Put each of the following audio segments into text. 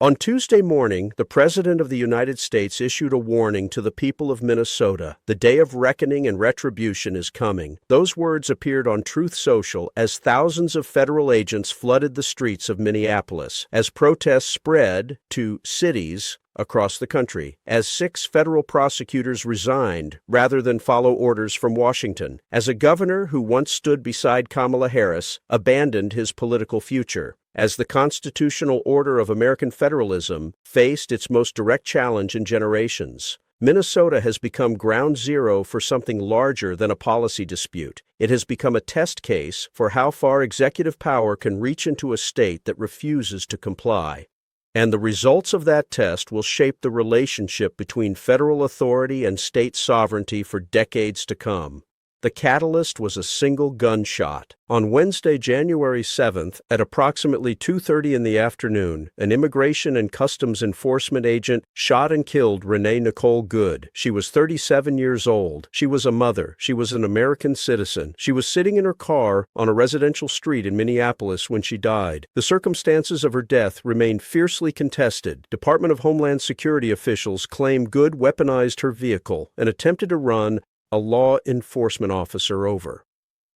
On Tuesday morning, the President of the United States issued a warning to the people of Minnesota. The day of reckoning and retribution is coming. Those words appeared on Truth Social as thousands of federal agents flooded the streets of Minneapolis, as protests spread to cities across the country, as 6 federal prosecutors resigned rather than follow orders from Washington, as a governor who once stood beside Kamala Harris abandoned his political future, as the constitutional order of American federalism faced its most direct challenge in generations. Minnesota has become ground zero for something larger than a policy dispute. It has become a test case for how far executive power can reach into a state that refuses to comply. And the results of that test will shape the relationship between federal authority and state sovereignty for decades to come. The catalyst was a single gunshot. On Wednesday, January 7th, at approximately 2:30 in the afternoon, an Immigration and Customs Enforcement agent shot and killed Renee Nicole Good. She was 37 years old. She was a mother. She was an American citizen. She was sitting in her car on a residential street in Minneapolis when she died. The circumstances of her death remain fiercely contested. Department of Homeland Security officials claim Good weaponized her vehicle and attempted to run a law enforcement officer over.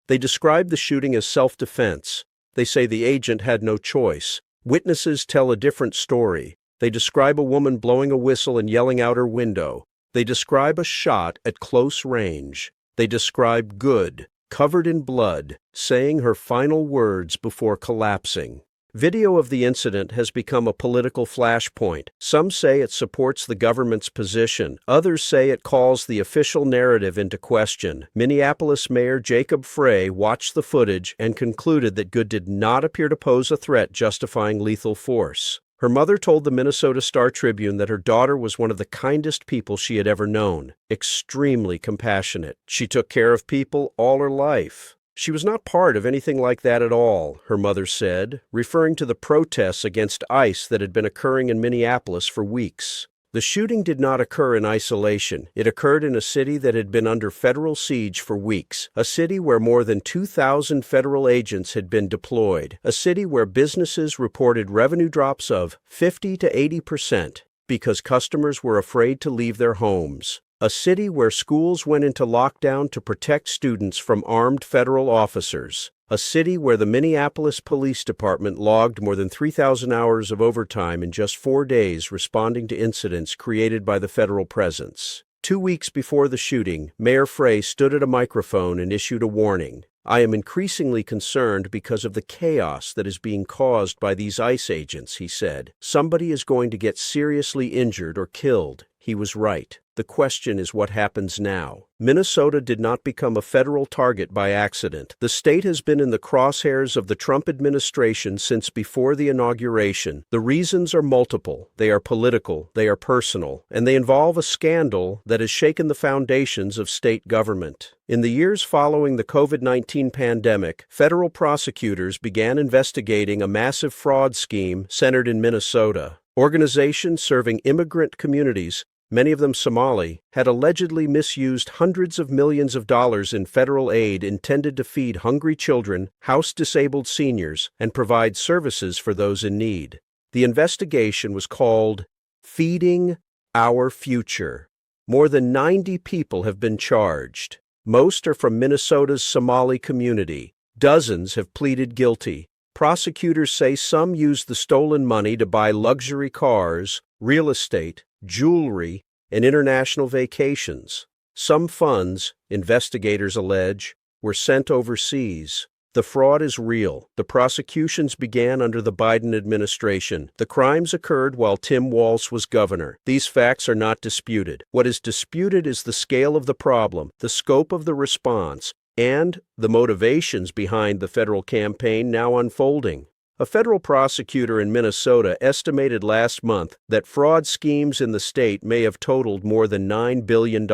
They describe the shooting as self-defense. They say the agent had no choice. Witnesses tell a different story. They describe a woman blowing a whistle and yelling out her window. They describe a shot at close range. They describe Good, covered in blood, saying her final words before collapsing. Video of the incident has become a political flashpoint. Some say it supports the government's position. Others say it calls the official narrative into question. Minneapolis Mayor Jacob Frey watched the footage and concluded that Good did not appear to pose a threat justifying lethal force. Her mother told the Minnesota Star-Tribune that her daughter was one of the kindest people she had ever known, extremely compassionate. She took care of people all her life. She was not part of anything like that at all, her mother said, referring to the protests against ICE that had been occurring in Minneapolis for weeks. The shooting did not occur in isolation. It occurred in a city that had been under federal siege for weeks, a city where more than 2,000 federal agents had been deployed, a city where businesses reported revenue drops of 50 to 80% because customers were afraid to leave their homes. A city where schools went into lockdown to protect students from armed federal officers. A city where the Minneapolis Police Department logged more than 3,000 hours of overtime in just 4 days responding to incidents created by the federal presence. 2 weeks before the shooting, Mayor Frey stood at a microphone and issued a warning. I am increasingly concerned because of the chaos that is being caused by these ICE agents, he said. Somebody is going to get seriously injured or killed. He was right. The question is what happens now. Minnesota did not become a federal target by accident. The state has been in the crosshairs of the Trump administration since before the inauguration. The reasons are multiple. They are political, they are personal, and they involve a scandal that has shaken the foundations of state government. In the years following the COVID-19 pandemic, federal prosecutors began investigating a massive fraud scheme centered in Minnesota. Organizations serving immigrant communities, many of them Somali, had allegedly misused hundreds of millions of dollars in federal aid intended to feed hungry children, house disabled seniors, and provide services for those in need. The investigation was called Feeding Our Future. More than 90 people have been charged. Most are from Minnesota's Somali community. Dozens have pleaded guilty. Prosecutors say some used the stolen money to buy luxury cars, real estate, jewelry, and international vacations. Some funds, investigators allege, were sent overseas. The fraud is real. The prosecutions began under the Biden administration. The crimes occurred while Tim Walz was governor. These facts are not disputed. What is disputed is the scale of the problem, the scope of the response, and the motivations behind the federal campaign now unfolding. A federal prosecutor in Minnesota estimated last month that fraud schemes in the state may have totaled more than $9 billion.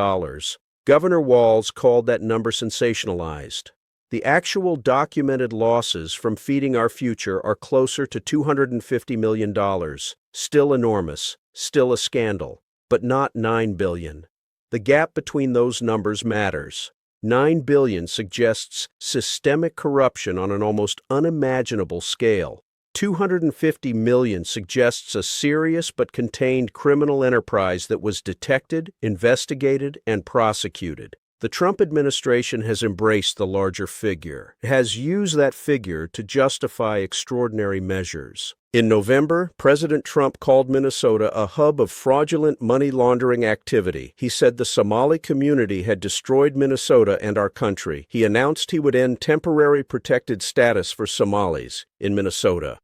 Governor Walz called that number sensationalized. The actual documented losses from Feeding Our Future are closer to $250 million. Still enormous, still a scandal, but not $9 billion. The gap between those numbers matters. $9 billion suggests systemic corruption on an almost unimaginable scale. $250 million suggests a serious but contained criminal enterprise that was detected, investigated, and prosecuted. The Trump administration has embraced the larger figure, has used that figure to justify extraordinary measures. In November, President Trump called Minnesota a hub of fraudulent money laundering activity. He said the Somali community had destroyed Minnesota and our country. He announced he would end temporary protected status for Somalis in Minnesota.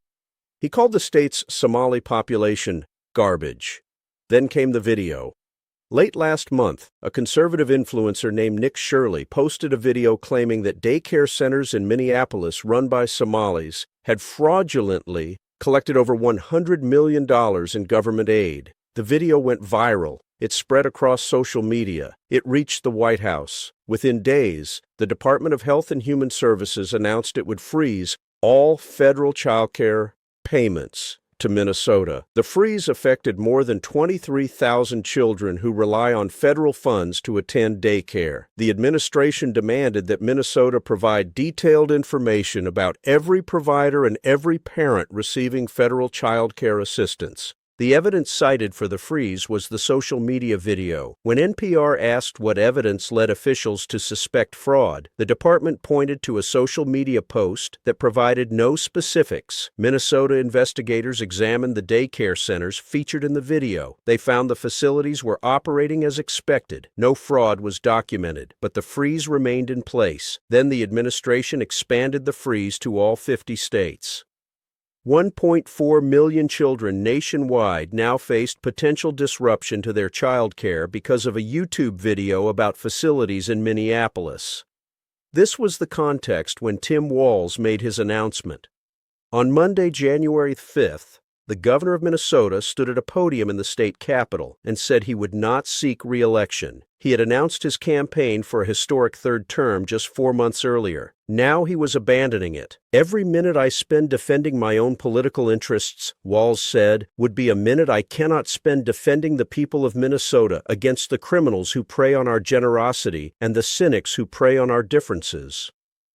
He called the state's Somali population garbage. Then came the video. Late last month, a conservative influencer named Nick Shirley posted a video claiming that daycare centers in Minneapolis run by Somalis had fraudulently collected over $100 million in government aid. The video went viral. It spread across social media. It reached the White House. Within days, the Department of Health and Human Services announced it would freeze all federal child care payments to Minnesota. The freeze affected more than 23,000 children who rely on federal funds to attend daycare. The administration demanded that Minnesota provide detailed information about every provider and every parent receiving federal child care assistance. The evidence cited for the freeze was the social media video. When NPR asked what evidence led officials to suspect fraud, the department pointed to a social media post that provided no specifics. Minnesota investigators examined the daycare centers featured in the video. They found the facilities were operating as expected. No fraud was documented, but the freeze remained in place. Then the administration expanded the freeze to all 50 states. 1.4 million children nationwide now faced potential disruption to their child care because of a YouTube video about facilities in Minneapolis. This was the context when Tim Walz made his announcement. On Monday, January 5th, the governor of Minnesota stood at a podium in the state capitol and said he would not seek re-election. He had announced his campaign for a historic third term just 4 months earlier. Now he was abandoning it. "Every minute I spend defending my own political interests," Walz said, "would be a minute I cannot spend defending the people of Minnesota against the criminals who prey on our generosity and the cynics who prey on our differences."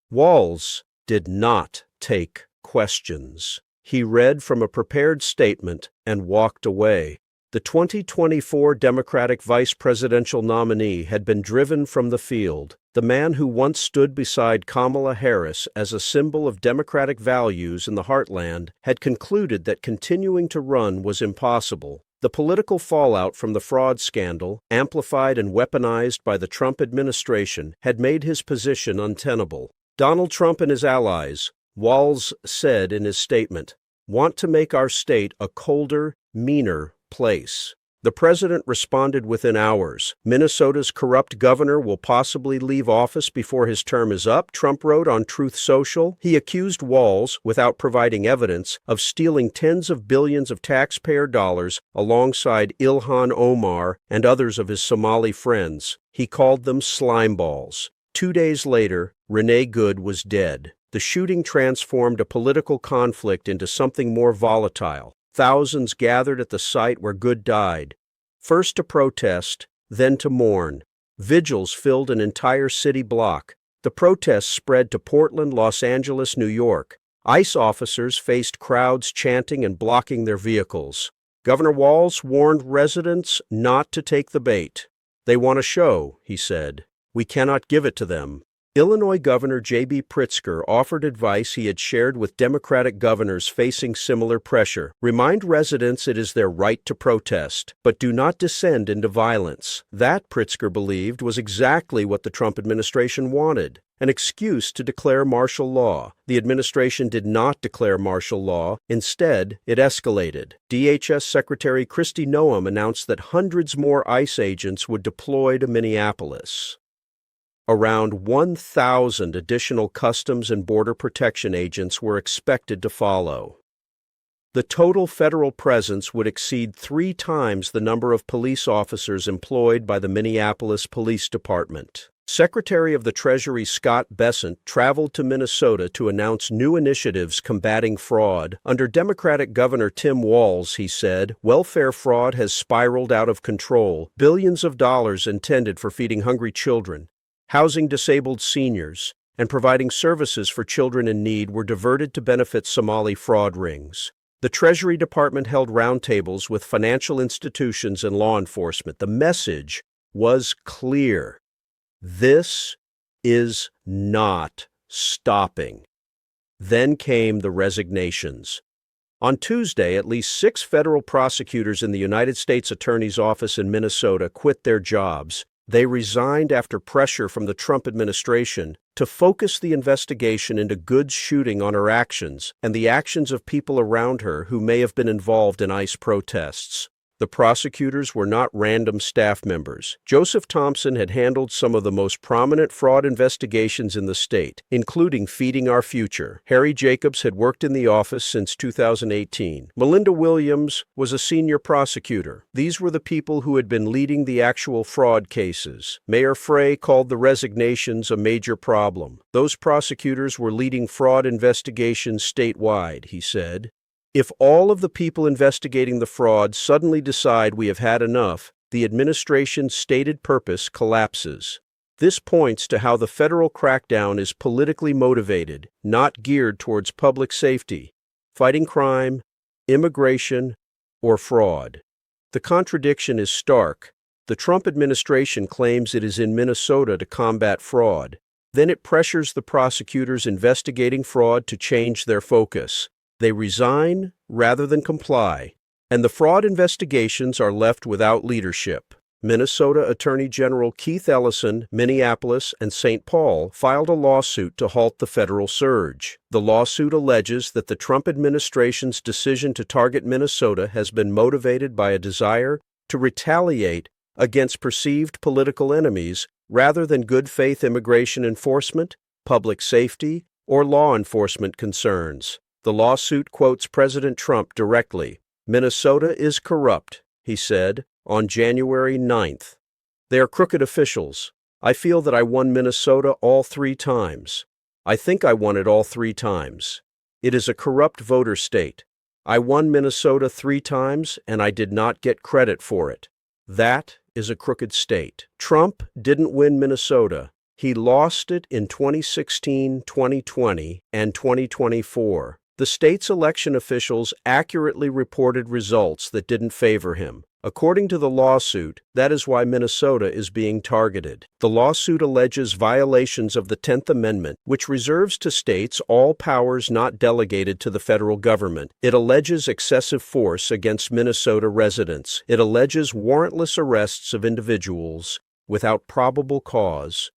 Walz did not take questions. He read from a prepared statement and walked away. The 2024 Democratic vice presidential nominee had been driven from the field. The man who once stood beside Kamala Harris as a symbol of Democratic values in the heartland had concluded that continuing to run was impossible. The political fallout from the fraud scandal, amplified and weaponized by the Trump administration, had made his position untenable. Donald Trump and his allies, Walz said in his statement, "want to make our state a colder, meaner place." The president responded within hours. "Minnesota's corrupt governor will possibly leave office before his term is up," Trump wrote on Truth Social. He accused Walz, without providing evidence, of stealing tens of billions of taxpayer dollars alongside Ilhan Omar and others of his Somali friends. He called them slimeballs. 2 days later, Renee Good was dead. The shooting transformed a political conflict into something more volatile. Thousands gathered at the site where Good died, first to protest, then to mourn. Vigils filled an entire city block. The protests spread to Portland, Los Angeles, New York. ICE officers faced crowds chanting and blocking their vehicles. Governor Walz warned residents not to take the bait. "They want a show," he said. "We cannot give it to them." Illinois Governor J.B. Pritzker offered advice he had shared with Democratic governors facing similar pressure. Remind residents it is their right to protest, but do not descend into violence. That, Pritzker believed, was exactly what the Trump administration wanted, an excuse to declare martial law. The administration did not declare martial law. Instead, it escalated. DHS Secretary Kristi Noem announced that hundreds more ICE agents would deploy to Minneapolis. Around 1,000 additional Customs and Border Protection agents were expected to follow. The total federal presence would exceed 3 times the number of police officers employed by the Minneapolis Police Department. Secretary of the Treasury Scott Bessent traveled to Minnesota to announce new initiatives combating fraud. Under Democratic Governor Tim Walz, he said, welfare fraud has spiraled out of control. Billions of dollars intended for feeding hungry children, housing disabled seniors, and providing services for children in need were diverted to benefit Somali fraud rings. The Treasury Department held roundtables with financial institutions and law enforcement. The message was clear. This is not stopping. Then came the resignations. On Tuesday, at least 6 federal prosecutors in the United States Attorney's Office in Minnesota quit their jobs. They resigned after pressure from the Trump administration to focus the investigation into Good's shooting on her actions and the actions of people around her who may have been involved in ICE protests. The prosecutors were not random staff members. Joseph Thompson had handled some of the most prominent fraud investigations in the state, including Feeding Our Future. Harry Jacobs had worked in the office since 2018. Melinda Williams was a senior prosecutor. These were the people who had been leading the actual fraud cases. Mayor Frey called the resignations a major problem. Those prosecutors were leading fraud investigations statewide, he said. If all of the people investigating the fraud suddenly decide we have had enough, the administration's stated purpose collapses. This points to how the federal crackdown is politically motivated, not geared towards public safety, fighting crime, immigration, or fraud. The contradiction is stark. The Trump administration claims it is in Minnesota to combat fraud. Then it pressures the prosecutors investigating fraud to change their focus. They resign rather than comply, and the fraud investigations are left without leadership. Minnesota Attorney General Keith Ellison, Minneapolis, and St. Paul filed a lawsuit to halt the federal surge. The lawsuit alleges that the Trump administration's decision to target Minnesota has been motivated by a desire to retaliate against perceived political enemies rather than good faith immigration enforcement, public safety, or law enforcement concerns. The lawsuit quotes President Trump directly. Minnesota is corrupt, he said, on January 9th. They are crooked officials. I feel that I won Minnesota all 3 times. I think I won it all 3 times. It is a corrupt voter state. I won Minnesota 3 times, and I did not get credit for it. That is a crooked state. Trump didn't win Minnesota. He lost it in 2016, 2020, and 2024. The state's election officials accurately reported results that didn't favor him. According to the lawsuit, that is why Minnesota is being targeted. The lawsuit alleges violations of the 10th Amendment, which reserves to states all powers not delegated to the federal government. It alleges excessive force against Minnesota residents. It alleges warrantless arrests of individuals without probable cause.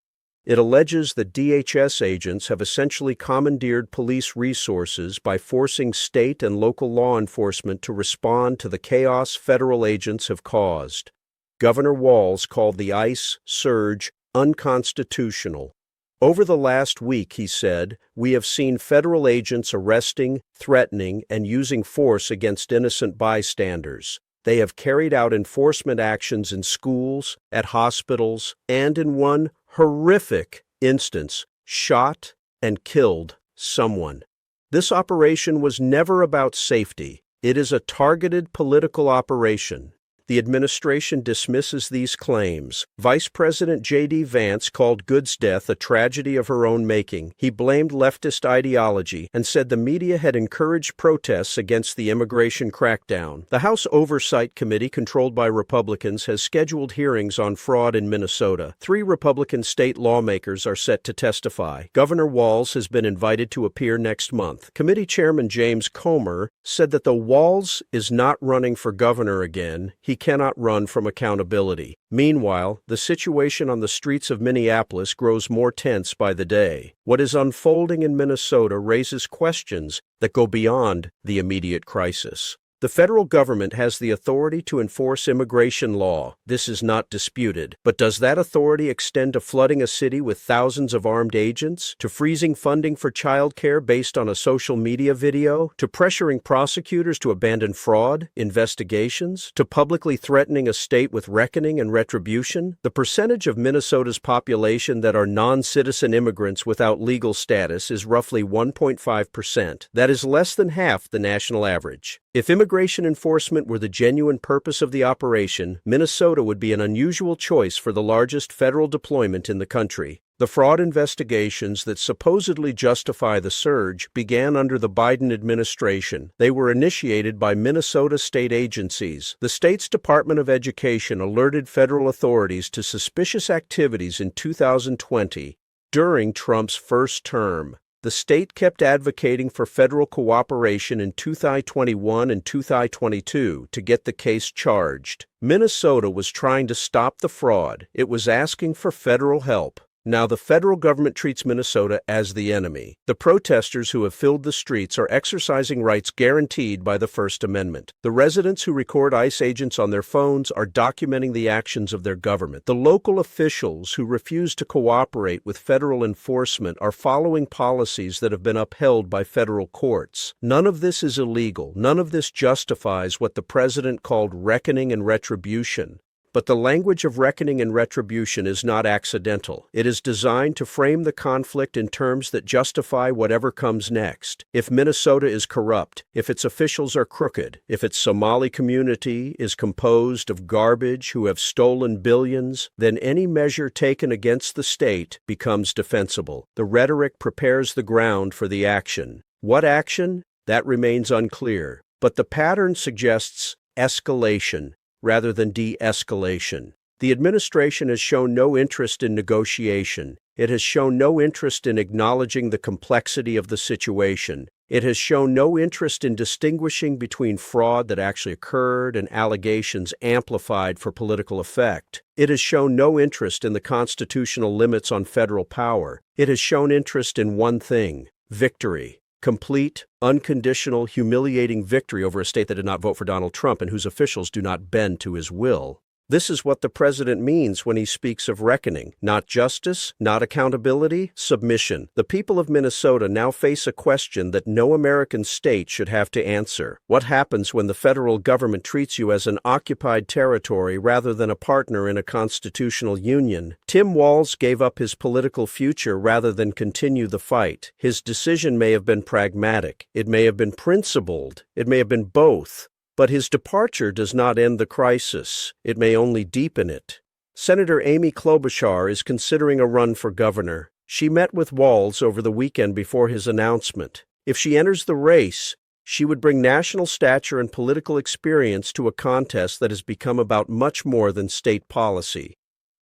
It alleges that DHS agents have essentially commandeered police resources by forcing state and local law enforcement to respond to the chaos federal agents have caused. Governor Walz called the ICE surge unconstitutional. Over the last week, he said, we have seen federal agents arresting, threatening, and using force against innocent bystanders. They have carried out enforcement actions in schools, at hospitals, and in one horrific instance, shot and killed someone. This operation was never about safety. It is a targeted political operation. The administration dismisses these claims. Vice President J.D. Vance called Good's death a tragedy of her own making. He blamed leftist ideology and said the media had encouraged protests against the immigration crackdown. The House Oversight Committee, controlled by Republicans, has scheduled hearings on fraud in Minnesota. 3 Republican state lawmakers are set to testify. Governor Walz has been invited to appear next month. Committee Chairman James Comer said that though Walz is not running for governor again, he cannot run from accountability. Meanwhile, the situation on the streets of Minneapolis grows more tense by the day. What is unfolding in Minnesota raises questions that go beyond the immediate crisis. The federal government has the authority to enforce immigration law. This is not disputed. But does that authority extend to flooding a city with thousands of armed agents, to freezing funding for childcare based on a social media video, to pressuring prosecutors to abandon fraud investigations, to publicly threatening a state with reckoning and retribution? The percentage of Minnesota's population that are non-citizen immigrants without legal status is roughly 1.5%. That is less than half the national average. If immigration enforcement were the genuine purpose of the operation, Minnesota would be an unusual choice for the largest federal deployment in the country. The fraud investigations that supposedly justify the surge began under the Biden administration. They were initiated by Minnesota state agencies. The state's Department of Education alerted federal authorities to suspicious activities in 2020 during Trump's first term. The state kept advocating for federal cooperation in 2021 and 2022 to get the case charged. Minnesota was trying to stop the fraud. It was asking for federal help. Now the federal government treats Minnesota as the enemy. The protesters who have filled the streets are exercising rights guaranteed by the First Amendment. The residents who record ICE agents on their phones are documenting the actions of their government. The local officials who refuse to cooperate with federal enforcement are following policies that have been upheld by federal courts. None of this is illegal. None of this justifies what the president called reckoning and retribution. But the language of reckoning and retribution is not accidental. It is designed to frame the conflict in terms that justify whatever comes next. If Minnesota is corrupt, if its officials are crooked, if its Somali community is composed of garbage who have stolen billions, then any measure taken against the state becomes defensible. The rhetoric prepares the ground for the action. What action? That remains unclear. But the pattern suggests escalation rather than de-escalation. The administration has shown no interest in negotiation. It has shown no interest in acknowledging the complexity of the situation. It has shown no interest in distinguishing between fraud that actually occurred and allegations amplified for political effect. It has shown no interest in the constitutional limits on federal power. It has shown interest in one thing: victory. Complete, unconditional, humiliating victory over a state that did not vote for Donald Trump and whose officials do not bend to his will. This is what the president means when he speaks of reckoning. Not justice, not accountability, submission. The people of Minnesota now face a question that no American state should have to answer. What happens when the federal government treats you as an occupied territory rather than a partner in a constitutional union? Tim Walz gave up his political future rather than continue the fight. His decision may have been pragmatic. It may have been principled. It may have been both. But his departure does not end the crisis. It may only deepen it. Senator Amy Klobuchar is considering a run for governor. She met with Walz over the weekend before his announcement. If she enters the race, she would bring national stature and political experience to a contest that has become about much more than state policy.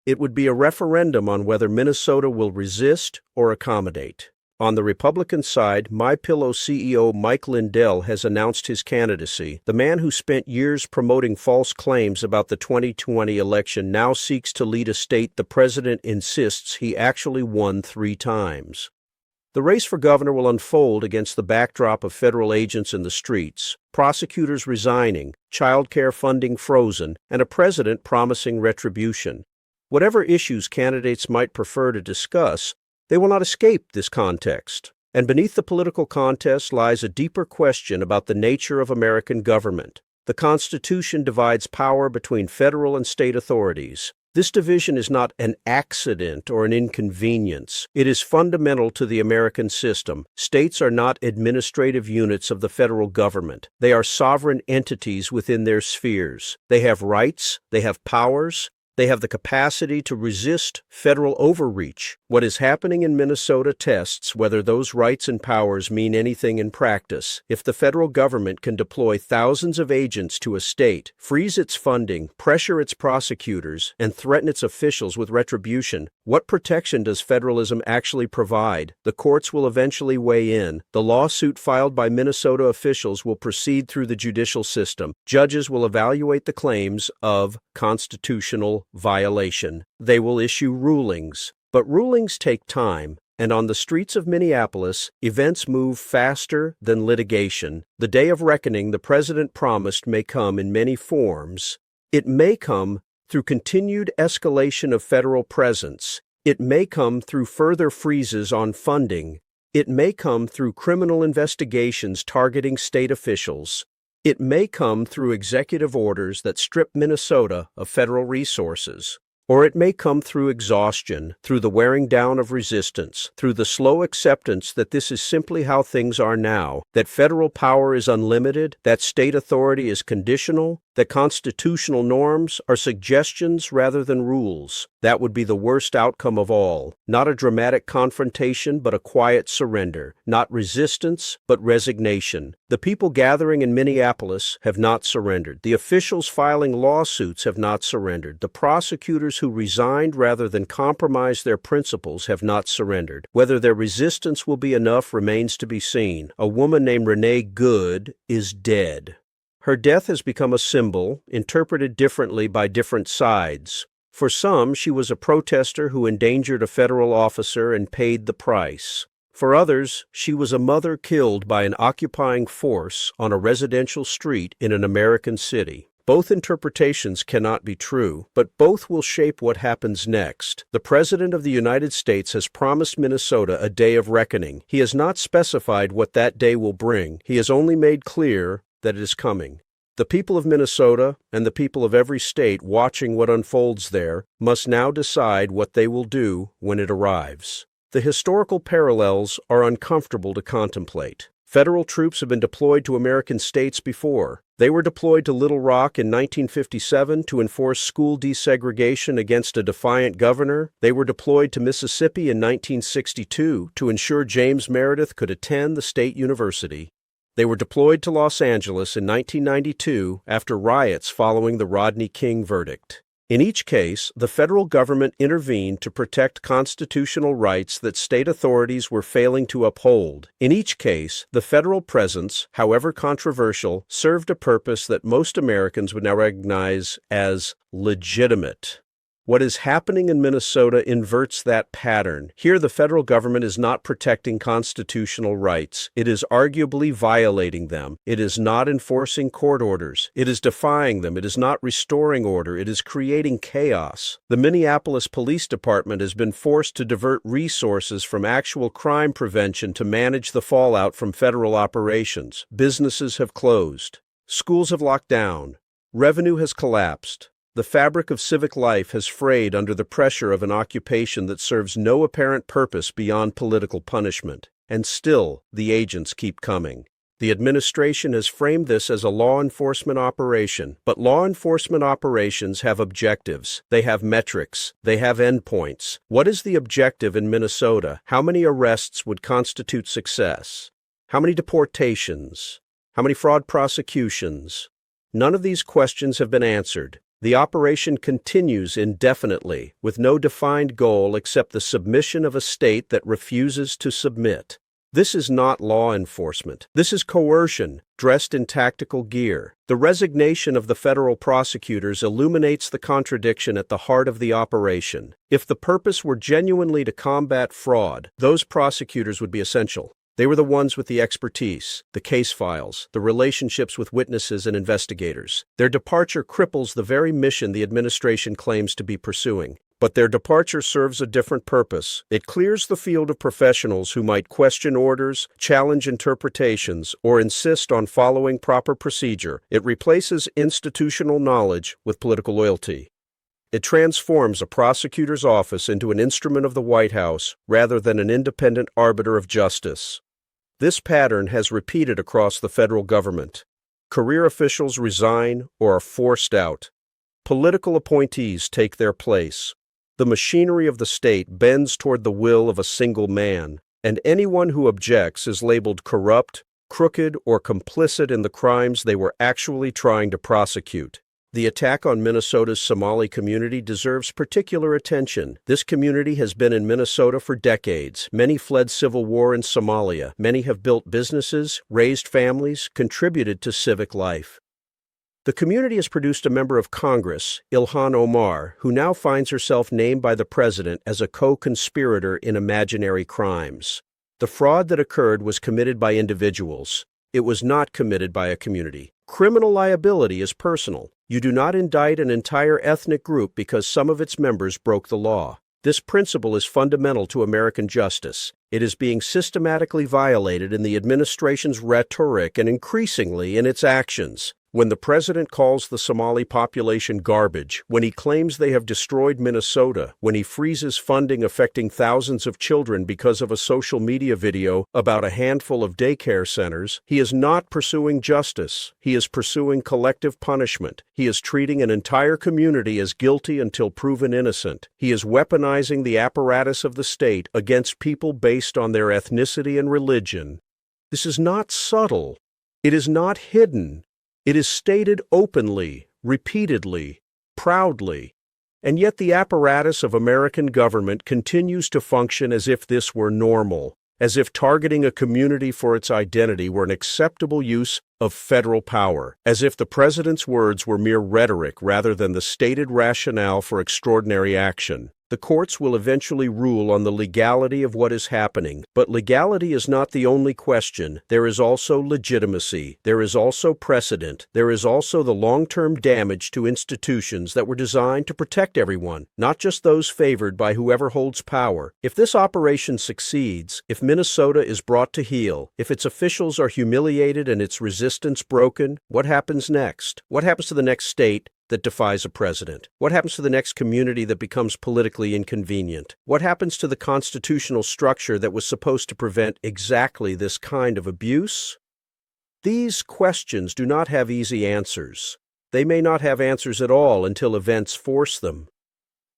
It would be a referendum on whether Minnesota will resist or accommodate. On the Republican side, MyPillow CEO Mike Lindell has announced his candidacy. The man who spent years promoting false claims about the 2020 election now seeks to lead a state the president insists he actually won 3 times. The race for governor will unfold against the backdrop of federal agents in the streets, prosecutors resigning, child care funding frozen, and a president promising retribution. Whatever issues candidates might prefer to discuss, they will not escape this context. And beneath the political contest lies a deeper question about the nature of American government. The Constitution divides power between federal and state authorities. This division is not an accident or an inconvenience. It is fundamental to the American system. States are not administrative units of the federal government. They are sovereign entities within their spheres. They have rights, they have powers, they have the capacity to resist federal overreach. What is happening in Minnesota tests whether those rights and powers mean anything in practice. If the federal government can deploy thousands of agents to a state, freeze its funding, pressure its prosecutors, and threaten its officials with retribution, what protection does federalism actually provide? The courts will eventually weigh in. The lawsuit filed by Minnesota officials will proceed through the judicial system. Judges will evaluate the claims of constitutional violation. They will issue rulings. But rulings take time, and on the streets of Minneapolis, events move faster than litigation. The day of reckoning the president promised may come in many forms. It may come through continued escalation of federal presence. It may come through further freezes on funding. It may come through criminal investigations targeting state officials. It may come through executive orders that strip Minnesota of federal resources. Or it may come through exhaustion, through the wearing down of resistance, through the slow acceptance that this is simply how things are now, that federal power is unlimited, that state authority is conditional, that constitutional norms are suggestions rather than rules. That would be the worst outcome of all. Not a dramatic confrontation, but a quiet surrender. Not resistance, but resignation. The people gathering in Minneapolis have not surrendered. The officials filing lawsuits have not surrendered. The prosecutors who resigned rather than compromise their principles have not surrendered. Whether their resistance will be enough remains to be seen. A woman named Renee Good is dead. Her death has become a symbol, interpreted differently by different sides. For some, she was a protester who endangered a federal officer and paid the price. For others, she was a mother killed by an occupying force on a residential street in an American city. Both interpretations cannot be true, but both will shape what happens next. The President of the United States has promised Minnesota a day of reckoning. He has not specified what that day will bring. He has only made clear that it is coming. The people of Minnesota and the people of every state watching what unfolds there must now decide what they will do when it arrives. The historical parallels are uncomfortable to contemplate. Federal troops have been deployed to American states before. They were deployed to Little Rock in 1957 to enforce school desegregation against a defiant governor. They were deployed to Mississippi in 1962 to ensure James Meredith could attend the state university. They were deployed to Los Angeles in 1992 after riots following the Rodney King verdict. In each case, the federal government intervened to protect constitutional rights that state authorities were failing to uphold. In each case, the federal presence, however controversial, served a purpose that most Americans would now recognize as legitimate. What is happening in Minnesota inverts that pattern. Here, the federal government is not protecting constitutional rights. It is arguably violating them. It is not enforcing court orders. It is defying them. It is not restoring order. It is creating chaos. The Minneapolis Police Department has been forced to divert resources from actual crime prevention to manage the fallout from federal operations. Businesses have closed. Schools have locked down. Revenue has collapsed. The fabric of civic life has frayed under the pressure of an occupation that serves no apparent purpose beyond political punishment. And still, the agents keep coming. The administration has framed this as a law enforcement operation, but law enforcement operations have objectives. They have metrics. They have endpoints. What is the objective in Minnesota? How many arrests would constitute success? How many deportations? How many fraud prosecutions? None of these questions have been answered. The operation continues indefinitely, with no defined goal except the submission of a state that refuses to submit. This is not law enforcement. This is coercion, dressed in tactical gear. The resignation of the federal prosecutors illuminates the contradiction at the heart of the operation. If the purpose were genuinely to combat fraud, those prosecutors would be essential. They were the ones with the expertise, the case files, the relationships with witnesses and investigators. Their departure cripples the very mission the administration claims to be pursuing. But their departure serves a different purpose. It clears the field of professionals who might question orders, challenge interpretations, or insist on following proper procedure. It replaces institutional knowledge with political loyalty. It transforms a prosecutor's office into an instrument of the White House rather than an independent arbiter of justice. This pattern has repeated across the federal government. Career officials resign or are forced out. Political appointees take their place. The machinery of the state bends toward the will of a single man, and anyone who objects is labeled corrupt, crooked, or complicit in the crimes they were actually trying to prosecute. The attack on Minnesota's Somali community deserves particular attention. This community has been in Minnesota for decades. Many fled civil war in Somalia. Many have built businesses, raised families, contributed to civic life. The community has produced a member of Congress, Ilhan Omar, who now finds herself named by the president as a co-conspirator in imaginary crimes. The fraud that occurred was committed by individuals. It was not committed by a community. Criminal liability is personal. You do not indict an entire ethnic group because some of its members broke the law. This principle is fundamental to American justice. It is being systematically violated in the administration's rhetoric and increasingly in its actions. When the president calls the Somali population garbage, when he claims they have destroyed Minnesota, when he freezes funding affecting thousands of children because of a social media video about a handful of daycare centers, he is not pursuing justice. He is pursuing collective punishment. He is treating an entire community as guilty until proven innocent. He is weaponizing the apparatus of the state against people based on their ethnicity and religion. This is not subtle. It is not hidden. It is stated openly, repeatedly, proudly. And yet the apparatus of American government continues to function as if this were normal, as if targeting a community for its identity were an acceptable use of federal power, as if the president's words were mere rhetoric rather than the stated rationale for extraordinary action. The courts will eventually rule on the legality of what is happening, but legality is not the only question. There is also legitimacy. There is also precedent. There is also the long-term damage to institutions that were designed to protect everyone, not just those favored by whoever holds power. If this operation succeeds, if Minnesota is brought to heel, if its officials are humiliated and its resistance broken, what happens next? What happens to the next state that defies a president? What happens to the next community that becomes politically inconvenient? What happens to the constitutional structure that was supposed to prevent exactly this kind of abuse? These questions do not have easy answers. They may not have answers at all until events force them.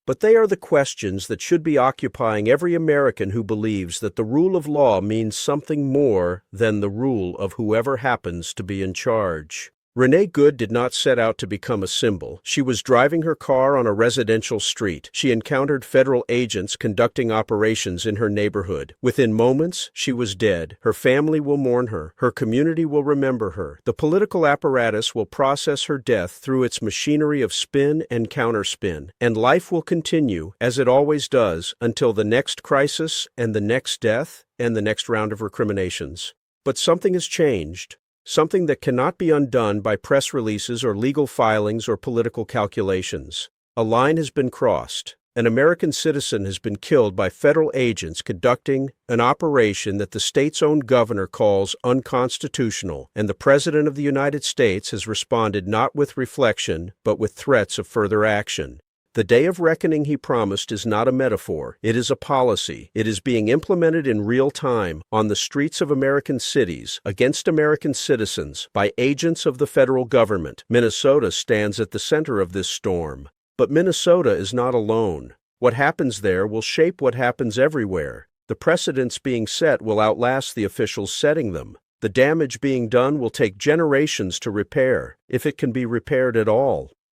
But they are the questions that should be occupying every American who believes that the rule of law means something more than the rule of whoever happens to be in charge. Renee Good did not set out to become a symbol. She was driving her car on a residential street. She encountered federal agents conducting operations in her neighborhood. Within moments, she was dead. Her family will mourn her. Her community will remember her. The political apparatus will process her death through its machinery of spin and counterspin. And life will continue, as it always does, until the next crisis and the next death and the next round of recriminations. But something has changed. Something that cannot be undone by press releases or legal filings or political calculations. A line has been crossed. An American citizen has been killed by federal agents conducting an operation that the state's own governor calls unconstitutional, and the President of the United States has responded not with reflection, but with threats of further action. The day of reckoning he promised is not a metaphor. It is a policy. It is being implemented in real time on the streets of American cities, against American citizens, by agents of the federal government. Minnesota stands at the center of this storm. But Minnesota is not alone. What happens there will shape what happens everywhere. The precedents being set will outlast the officials setting them. The damage being done will take generations to repair, if it can be repaired at all.